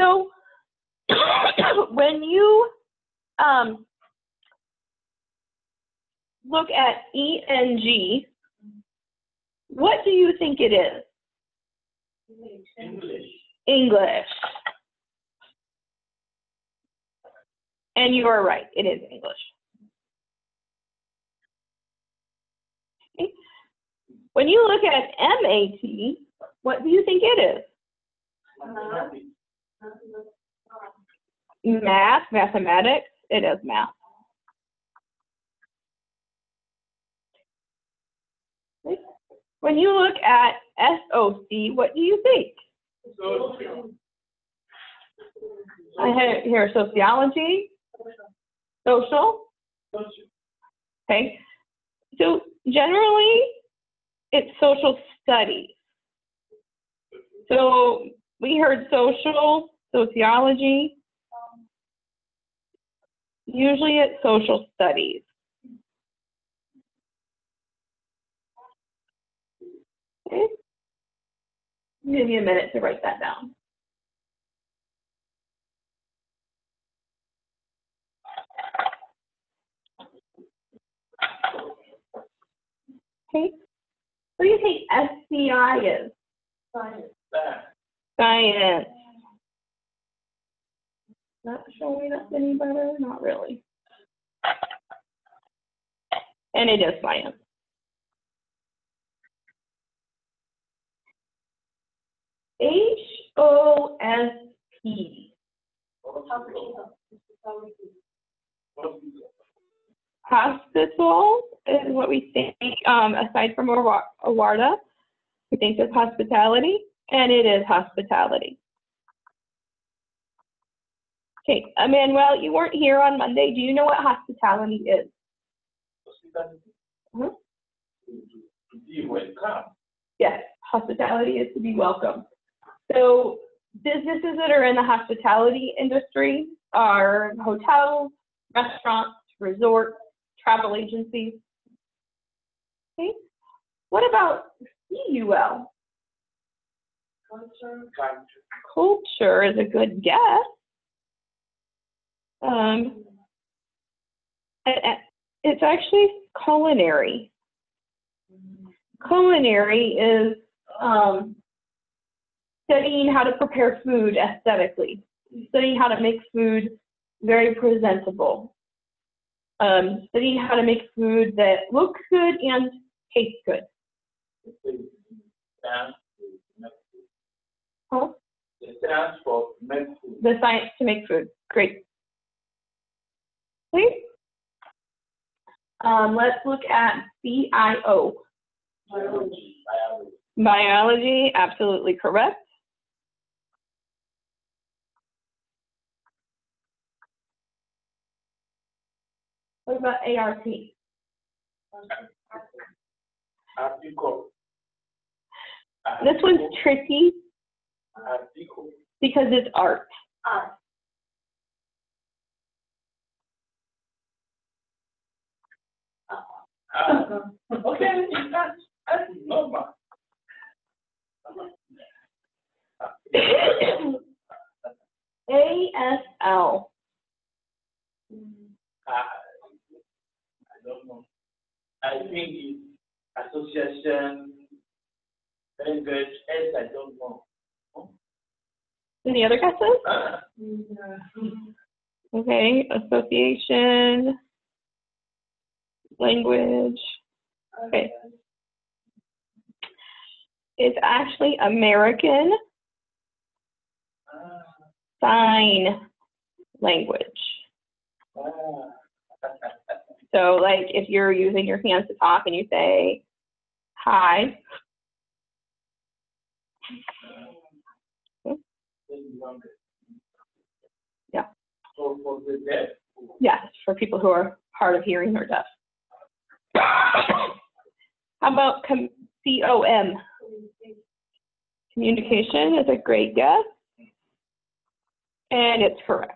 So when you look at ENG, what do you think it is? English. English. And you are right, it is English. Okay. When you look at MAT, what do you think it is? Math, mathematics, it is math. Okay. When you look at SOC, what do you think? Social. I have here sociology, social. Okay, so generally it's social studies. So we heard social, sociology. Usually it's social studies. Okay. Give you a minute to write that down. Okay. What do you think SCI is? Science. Science. Not showing up any better? Not really. And it is science. HOSP. Hospital is what we think, aside from AWARDA, we think of hospitality, and it is hospitality. Okay, Emmanuel, you weren't here on Monday. Do you know what hospitality is? To be welcome. Yes, hospitality is to be welcome. So businesses that are in the hospitality industry are hotels, restaurants, resorts, travel agencies. Okay, what about CUL? Culture is a good guess. It's actually culinary. Culinary is studying how to prepare food aesthetically, studying how to make food very presentable, studying how to make food that looks good and tastes good. Huh? The science for make food. The science to make food. Great. Okay. Let's look at BIO. Biology. Biology, absolutely correct. What about ART? Article. This one's tricky Article. because it's art. Okay, that's normal. ASL. I don't know. I think it's association, language, else I don't know. Any other guesses? Okay, association, language. Okay. It's actually American Sign Language. So like if you're using your hands to talk and you say, hi. Yeah. So for the deaf? Yes, for people who are hard of hearing or deaf. How about COM? Communication is a great guess. And it's correct.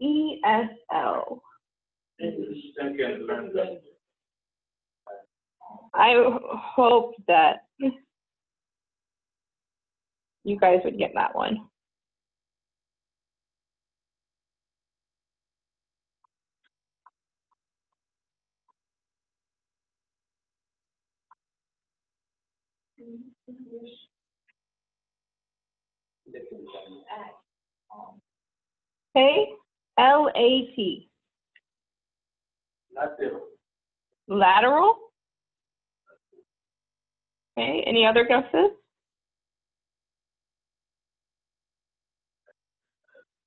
ESL. English second can learn that. I hope that you guys would get that one. Okay, LAT. Lateral. Lateral. Okay, any other guesses?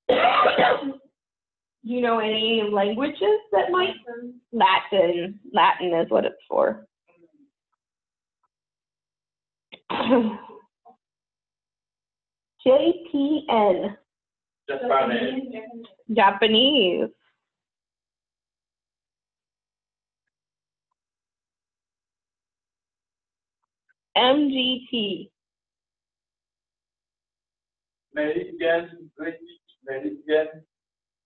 Do you know any languages that might? Latin. Latin is what it's for. JPN. Japanese. Japanese. MGT. Meridian, British Meridian,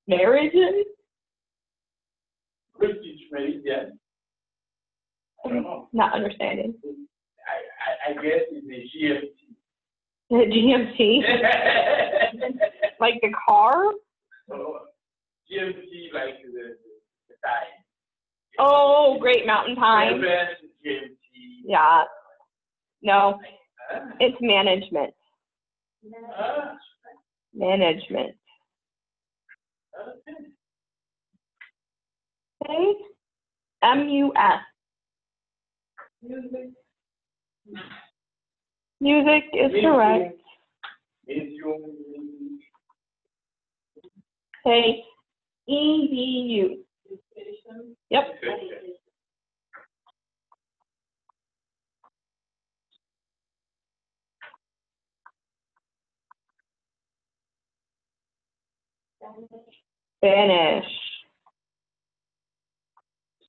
Meridian. British Meridian. I don't know. Not understanding. I guess it's a GMT. The GMT. Like the car? So, GMT like the time. Oh, Great Mountain Time. GMT. Yeah. No, it's management. Management. Okay. MUS. Music is correct. Okay. EDU. Yep. Spanish.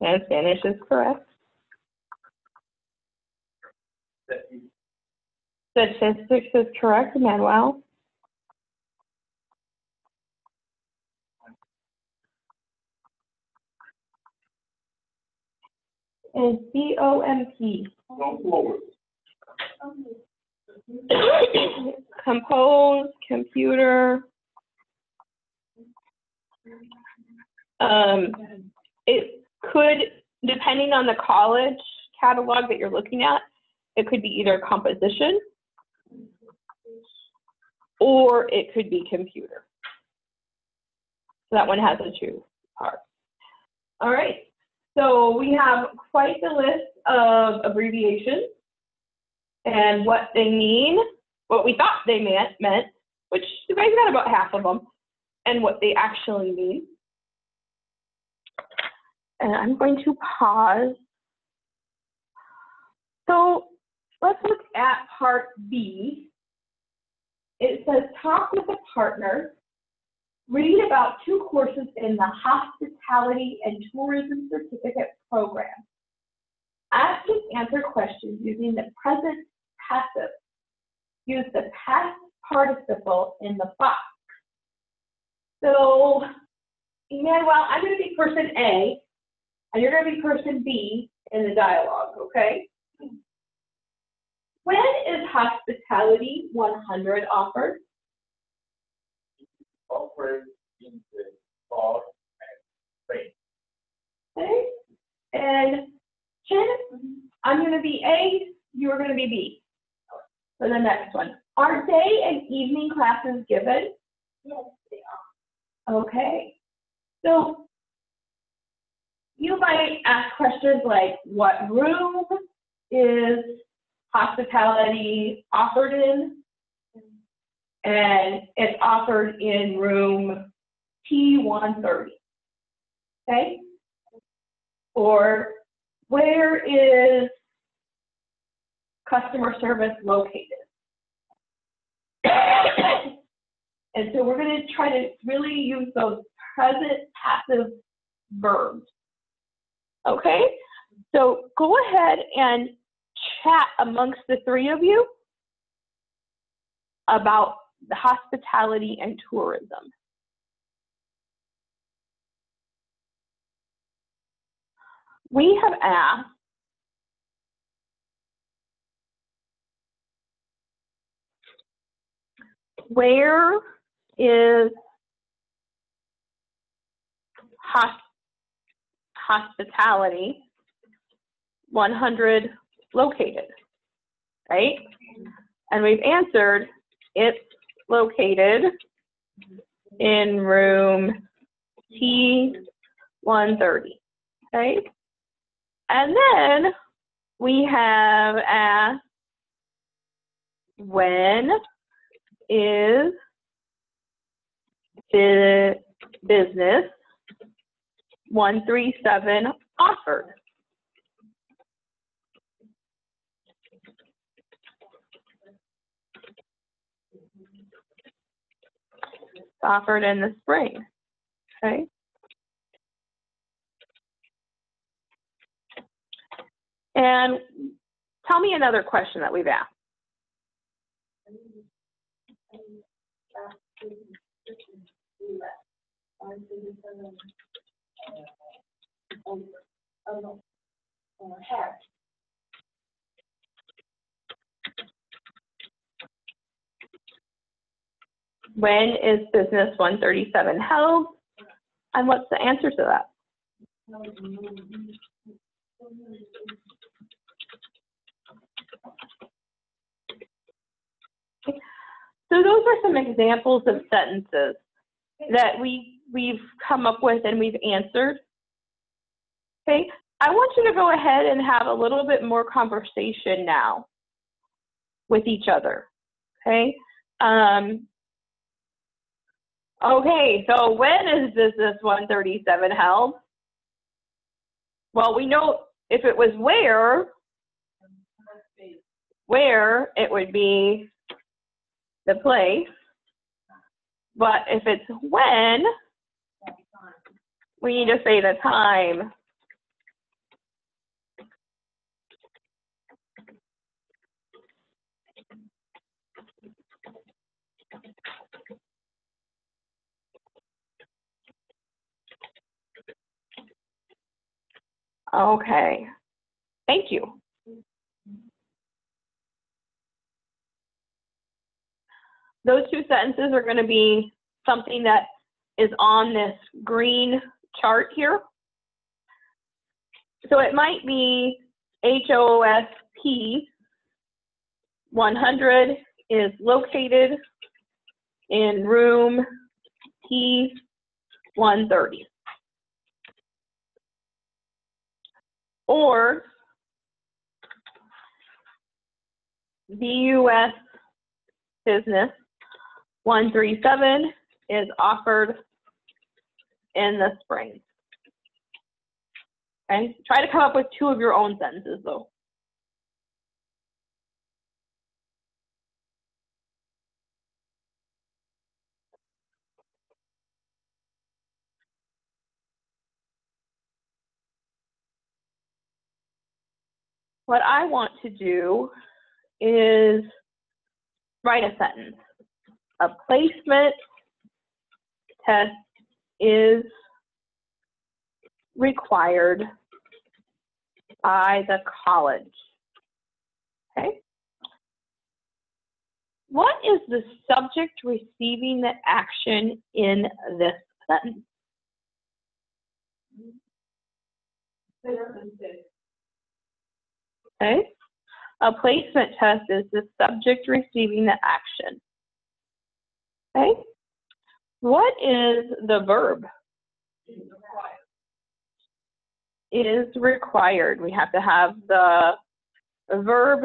And Spanish is correct. Statistics is correct, Manuel. And COMP. Compose, computer. It could, depending on the college catalog that you're looking at, it could be either composition or it could be computer. So that one has a two parts. All right, so we have quite the list of abbreviations and what they mean, what we thought they meant, which you guys got about half of them, and what they actually mean. And I'm going to pause. So let's look at part B. It says, talk with a partner, read about 2 courses in the Hospitality and Tourism Certificate Program. Ask and answer questions using the present passive. Use the past participle in the box. So, Emmanuel, I'm going to be person A, and you're going to be person B in the dialogue, okay? When is Hospitality 100 offered? Offered in the fall and spring. Okay. And Jen, I'm going to be A, you're going to be B for the next one. Are day and evening classes given? Yes, they are. Okay. So you might ask questions like, what room is hospitality offered in? And it's offered in room T130. Okay? Or where is customer service located? And so we're going to try to really use those present passive verbs. Okay? So go ahead and chat amongst the 3 of you about the hospitality and tourism. we have asked where is hospitality 100 located, right? And we've answered it's located in room T130, okay? And then we have asked, when is the business 137 offered? It's offered in the spring, okay? And tell me another question that we've asked. When is business 137 held? And what's the answer to that? So those are some examples of sentences that we've come up with and we've answered. Okay, I want you to go ahead and have a little bit more conversation now with each other. Okay. Okay, so when is business 137 held? Well, we know if it was where it would be the place, but if it's when, we need to say the time. Okay, thank you. Those two sentences are going to be something that is on this green chart here. So it might be HOSP 100 is located in room T130. Or BUS business 137 is offered in the spring. Okay, try to come up with two of your own sentences though. What I want to do is write a sentence. A placement test is required by the college. Okay. What is the subject receiving the action in this sentence? Okay. A placement test is the subject receiving the action. Okay. What is the verb? Is required. We have to have the verb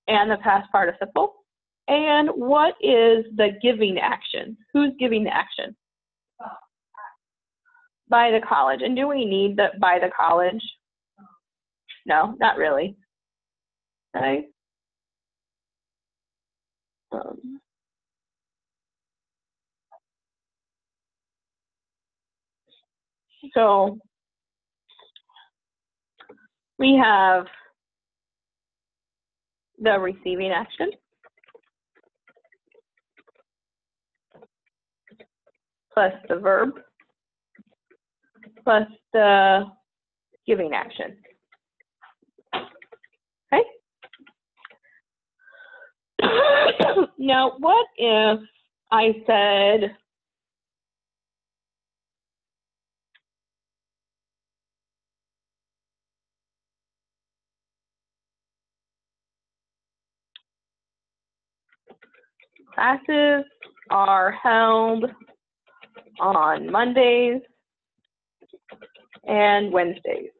and the past participle. And what is the giving action? Who's giving the action? By the college. And do we need the by the college? No, not really. Okay. So we have the receiving action plus the verb plus the giving action. Okay? Now, what if I said, classes are held on Mondays and Wednesdays?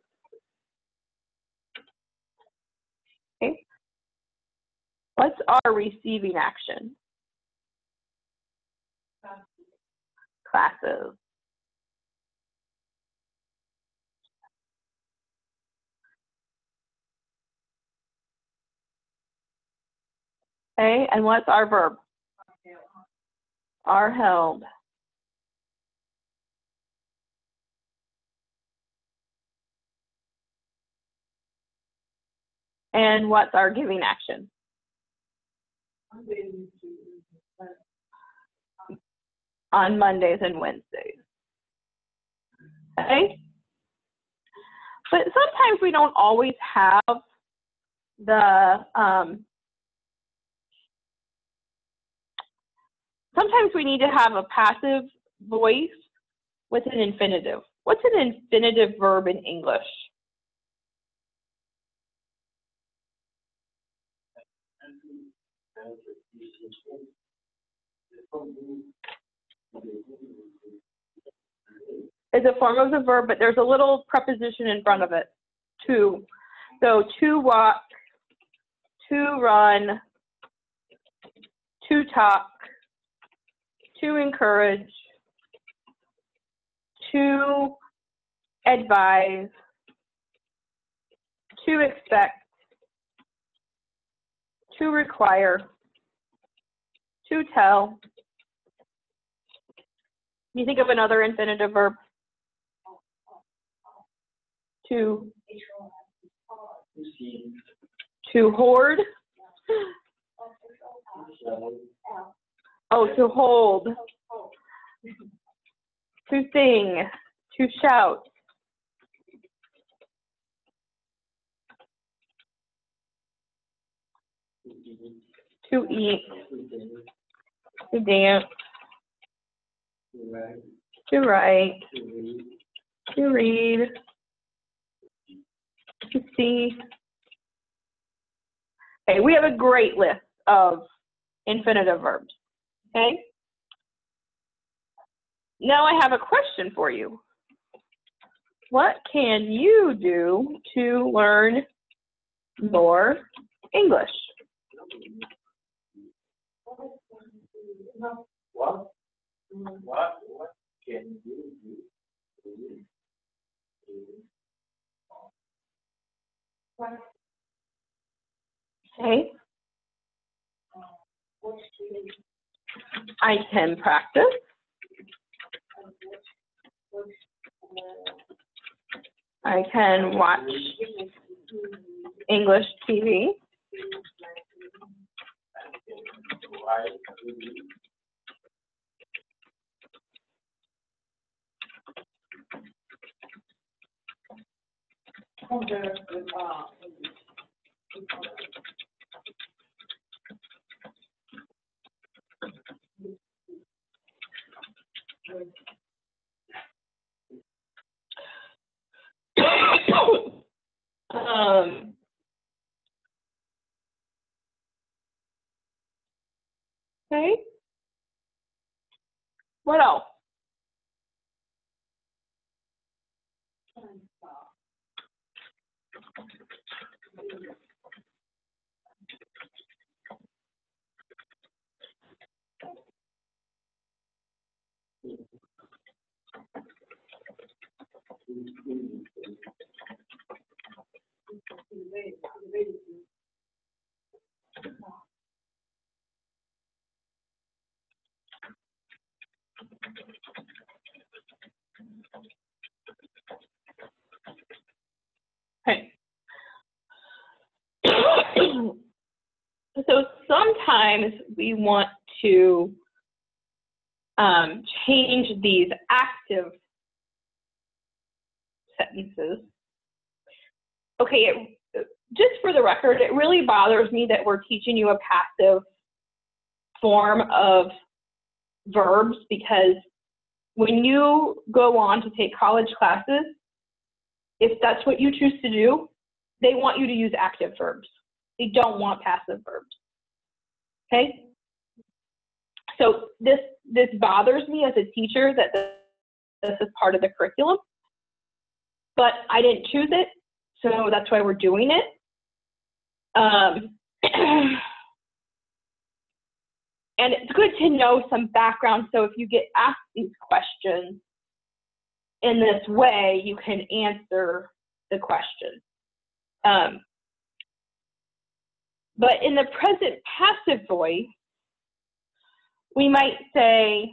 Okay. What's our receiving action? Classes. Okay, and what's our verb? Are held. And what's our giving action? On Mondays and Wednesdays. Okay? But sometimes we don't always have the, sometimes we need to have a passive voice with an infinitive. What's an infinitive verb in English? It's a form of the verb, but there's a little preposition in front of it, to. So to walk, to run, to talk, to encourage, to advise, to expect, to require, to tell. Can you think of another infinitive verb? To hoard. Oh, to hold. To sing. To shout. To eat. To dance. To write. To read. To see. Okay, we have a great list of infinitive verbs. Okay? Now I have a question for you. What can you do to learn more English? What can you do? Okay. I can practice. I can watch English TV. Okay. What else? Okay. So sometimes we want to change these active sentences okay, just for the record, it really bothers me that we're teaching you a passive form of verbs, because when you go on to take college classes, if that's what you choose to do, they want you to use active verbs. They don't want passive verbs. Okay? So this bothers me as a teacher that this is part of the curriculum, but I didn't choose it, so that's why we're doing it. And it's good to know some background, so if you get asked these questions in this way, you can answer the question. But in the present passive voice, we might say,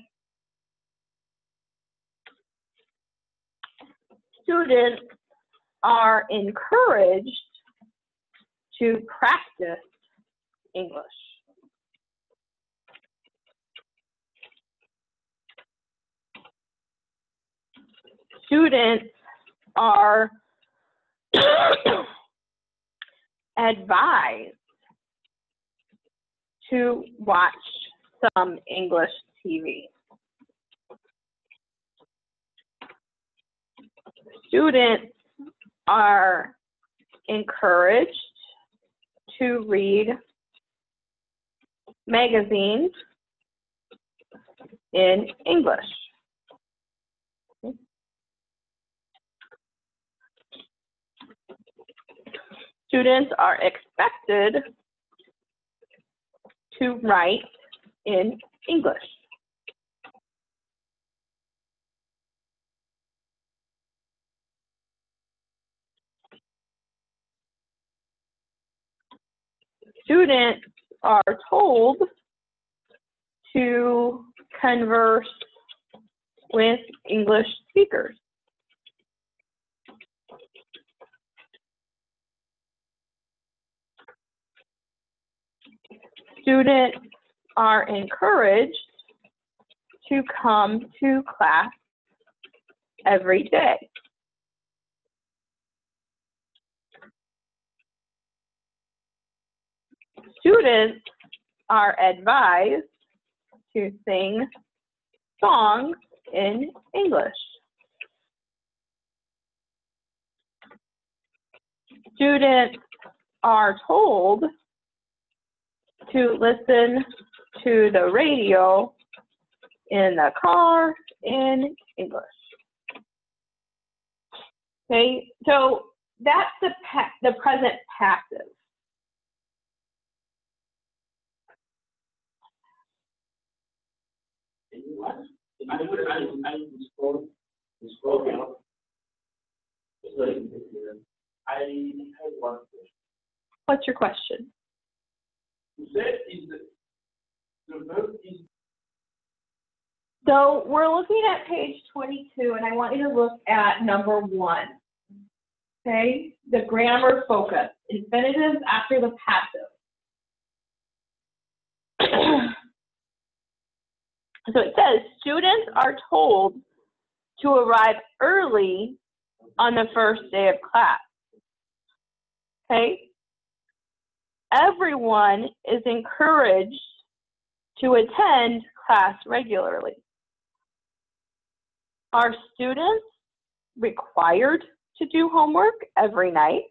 students are encouraged to practice English. Students are advised to watch some English TV. Students are encouraged to read magazines in English. Students are expected to write in English. Students are told to converse with English speakers. Students are encouraged to come to class every day. Students are advised to sing songs in English. Students are told to listen to the radio in the car in English. Okay, so that's the present passive. I have one question. What's your question? You said the verb is. So we're looking at page 22, and I want you to look at number 1. Okay, the grammar focus, infinitives after the passive. So it says, students are told to arrive early on the first day of class. Okay? Everyone is encouraged to attend class regularly. Are students required to do homework every night?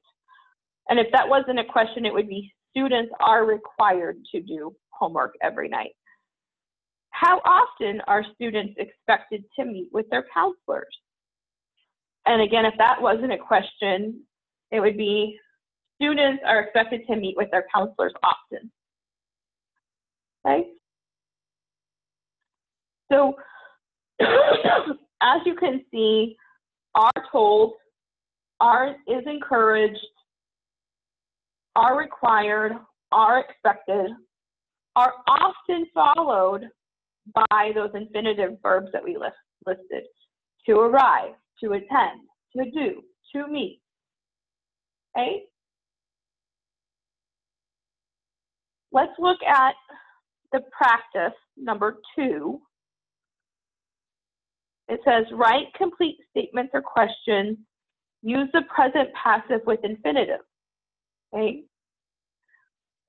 And if that wasn't a question, it would be students are required to do homework every night. How often are students expected to meet with their counselors? And again, if that wasn't a question, it would be students are expected to meet with their counselors often. Okay? So, as you can see, are told, is encouraged, are required, are expected, are often followed by those infinitive verbs that we listed. To arrive, to attend, to do, to meet. Okay? Let's look at the practice, number 2. It says, write complete statements or questions use the present passive with infinitive. Okay?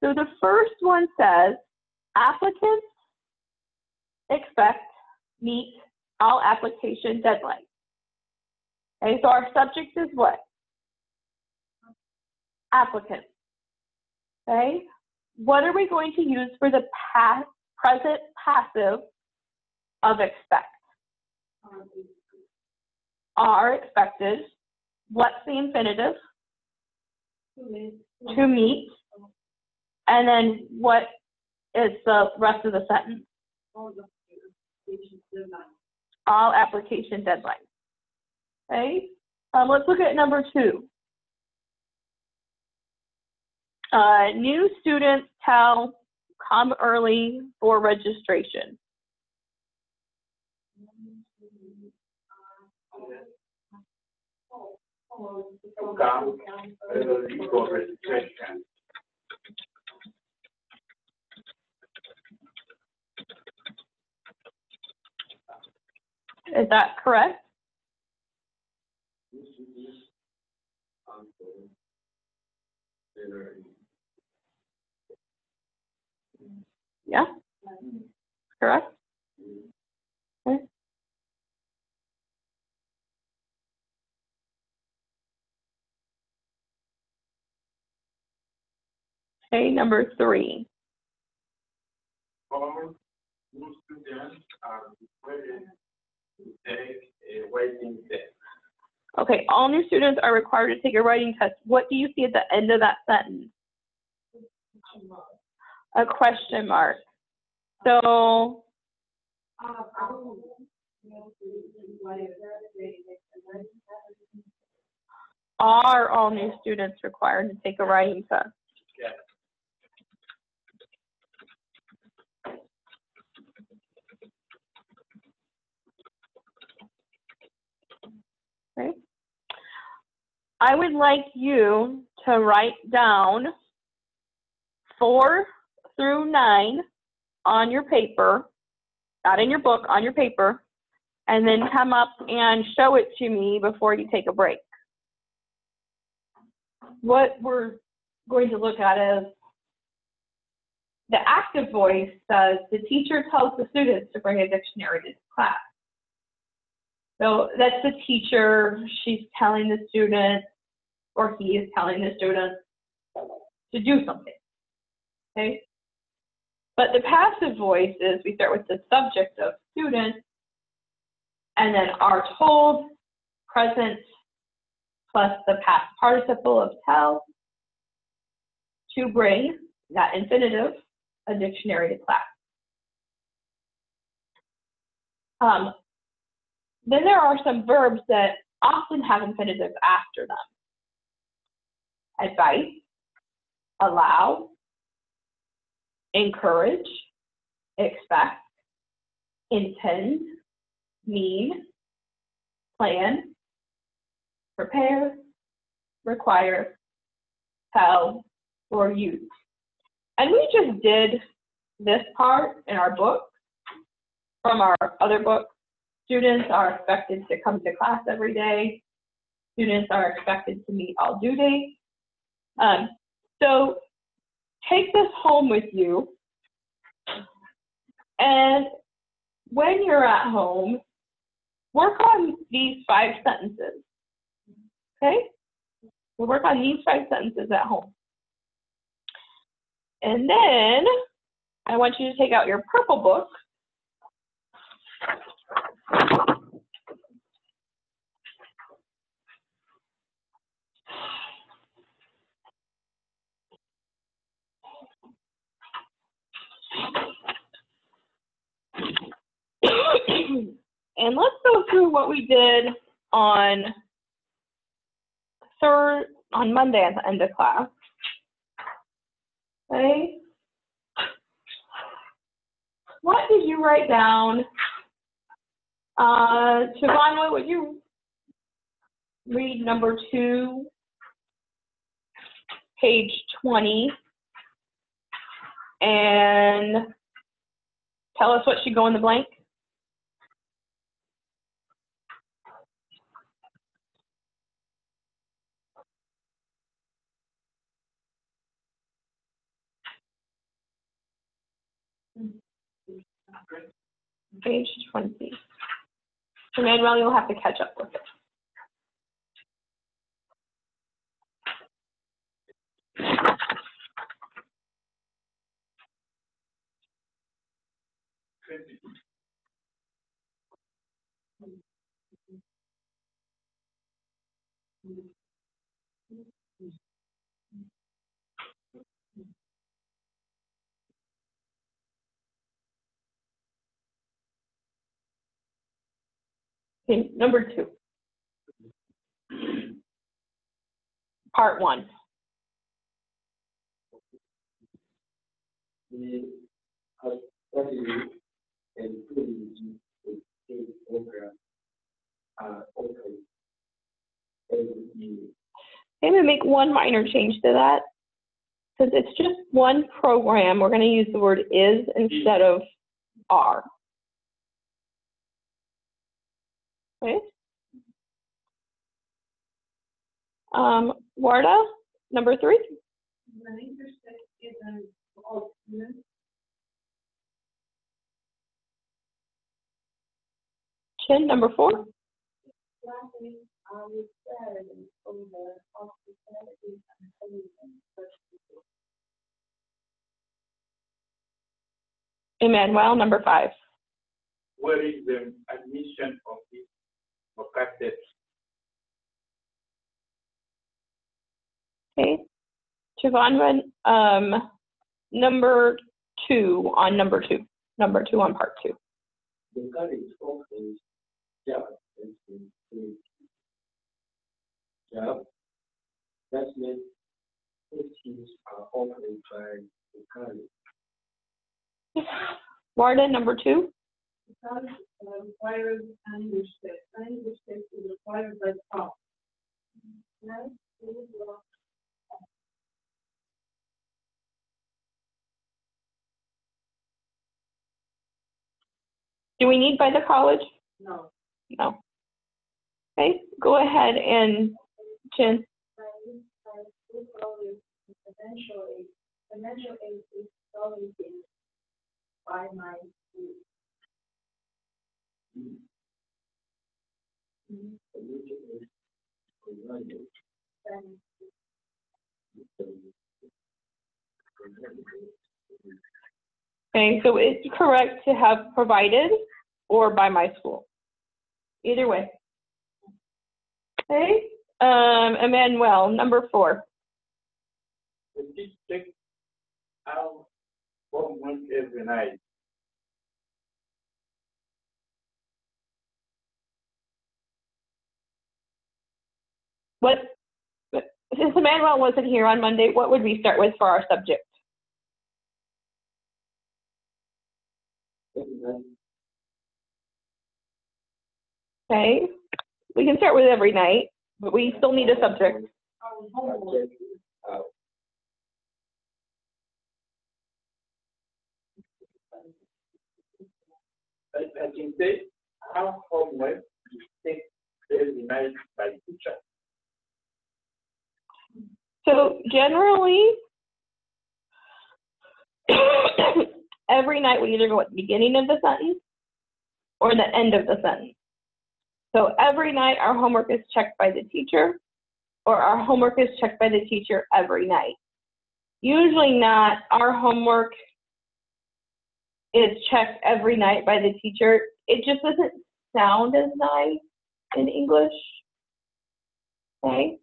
So the first one says, applicants expect meet all application deadlines. Okay, so our subject is what? Applicants. Okay? What are we going to use for the present passive of expect? Are expected. What's the infinitive? To meet. And then what is the rest of the sentence? All application deadlines. Okay? Let's look at number 2. New students come early for registration. Is that correct? Yeah? Correct? Okay. Okay, number 3. All new students are required to take a writing test. Okay, all new students are required to take a writing test. What do you see at the end of that sentence? A question mark. So, are all new students required to take a writing test? Yes. Okay. I would like you to write down 4 through 9 on your paper, not in your book, on your paper, and then come up and show it to me before you take a break. What we're going to look at is the active voice says the teacher tells the students to bring a dictionary to class. So that's the teacher, she's telling the student, or he is telling the student to do something, okay? But the passive voice is we start with the subject of student, and then are told, present, plus the past participle of tell, to bring, that infinitive, a dictionary to class. Then there are some verbs that often have infinitives after them. Advice, allow, encourage, expect, intend, mean, plan, prepare, require, tell, or use. And we just did this part in our book from our other book. Students are expected to come to class every day. Students are expected to meet all due dates. So take this home with you, and when you're at home, work on these 5 sentences, okay? We'll work on these 5 sentences at home. And then I want you to take out your purple book. And let's go through what we did on Monday at the end of class. Okay. What did you write down? Siobhan, what would you read number 2, page 20, and tell us what should go in the blank? Page 20. Emmanuel, you'll have to catch up with it. Okay, number 2. Part 1. We have studied and improved the program open every year. I'm going to make one minor change to that. Because it's just one program, we're going to use the word is instead of are. Okay. Warda, number 3. Chin, number 4. Emmanuel, number 5. What is the admission of this vocabulary? Okay. Siobhan, number 2 on number 2. Number 2 on part 2. The college offers job and job. That means teachers are offered by the college. Warda, number 2. The college requires an English test. An English test is required by the college. Do we need by the college? No. No. Okay, go ahead and Chin. Financial aid is always by my school. Okay, so it's correct to have provided or by my school. Either way. Okay, Emmanuel, number 4. The kids check out homework every night. What, since Emmanuel wasn't here on Monday, what would we start with for our subject? Okay, we can start with every night, but we still need a subject. I can say how homework is taken every night by the teacher. So generally, every night we either go at the beginning of the sentence or the end of the sentence. So every night our homework is checked by the teacher, or our homework is checked by the teacher every night. Usually not. Our homework is checked every night by the teacher. It just doesn't sound as nice in English. Okay.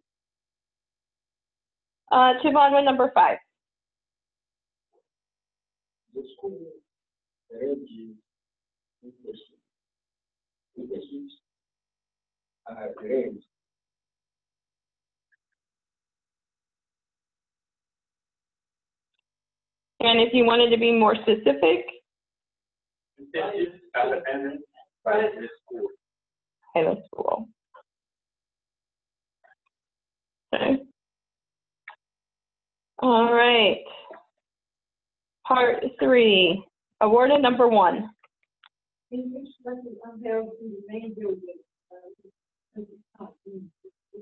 Siobhan, number 5. The school arranges internships are arranged. And if you wanted to be more specific, Internships are arranged by the school. in the school. Okay. All right. Part 3, awarded number 1. English lessons are held in the main building. The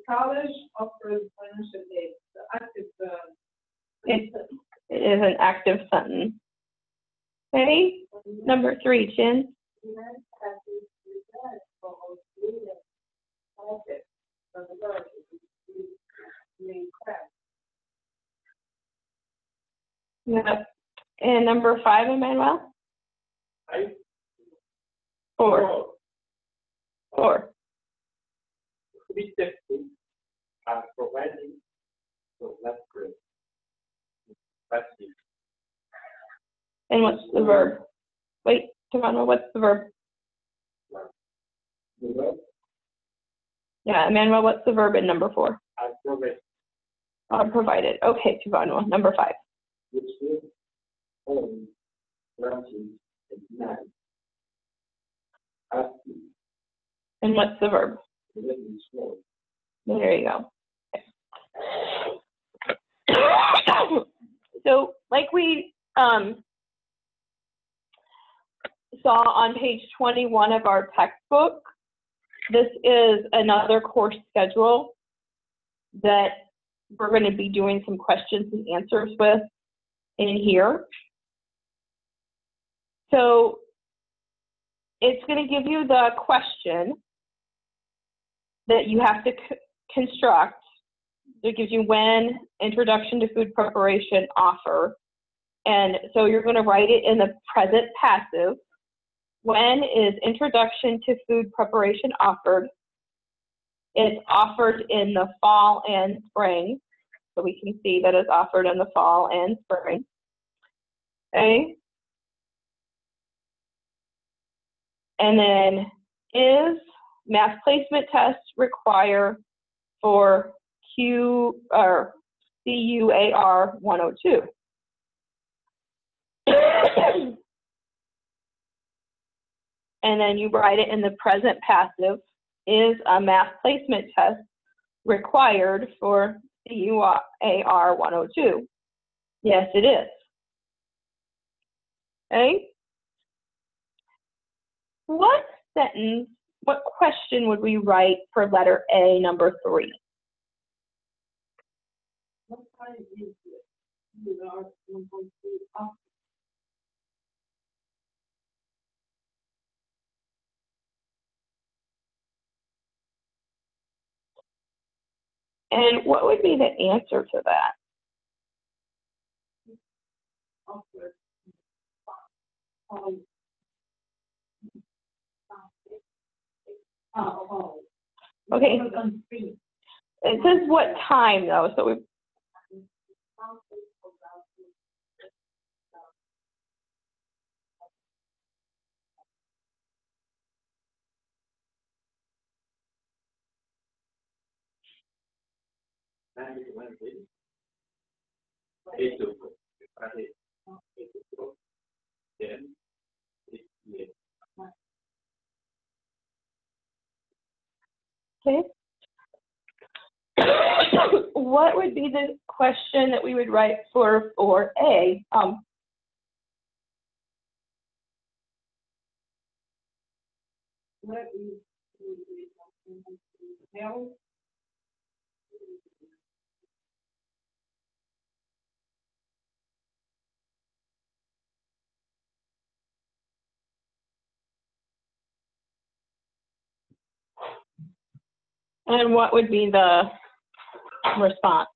college offers financial aid. The active. It is an active sentence. Okay. Number 3, Chin. The United from the verb, main class. Yep. And number 5, Emmanuel? I. 4. 4. Three textbooks are providing for last grade. That's it. And what's the verb? Wait, Emmanuel, what's the verb? The verb Yeah, Emmanuel, what's the verb in number 4? are provided, Provided. Okay, Emmanuel, number 5. which is home, lunches, and night. Asking, And what's the verb? living small. There you go. So, like we saw on page 21 of our textbook, this is another course schedule that we're going to be doing some questions and answers with in here. So it's going to give you the question that you have to construct. It gives you when, introduction to food preparation, offer. And so you're going to write it in the present passive. When is introduction to food preparation offered? It's offered in the fall and spring. So we can see that it's offered in the fall and spring. Okay. And then is math placement tests require for CUAR 102? And then you write it in the present passive. Is a math placement test required for CUAR 102? Yes, it is. Okay. What sentence, what question would we write for letter A, number 3? What time is it? You are 1.2 up. And what would be the answer to that? Offer. Okay. It says what time though, so we. Wednesday. 8 to 4. Friday. 8 to 4. Then 6 p.m. Okay. What would be the question that we would write for 4A? What is health? And what would be the response?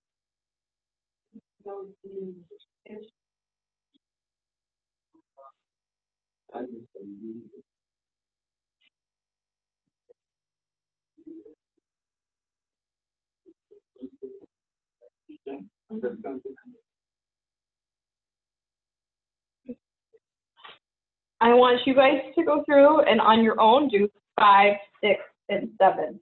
I want you guys to go through and on your own do 5, 6, and 7.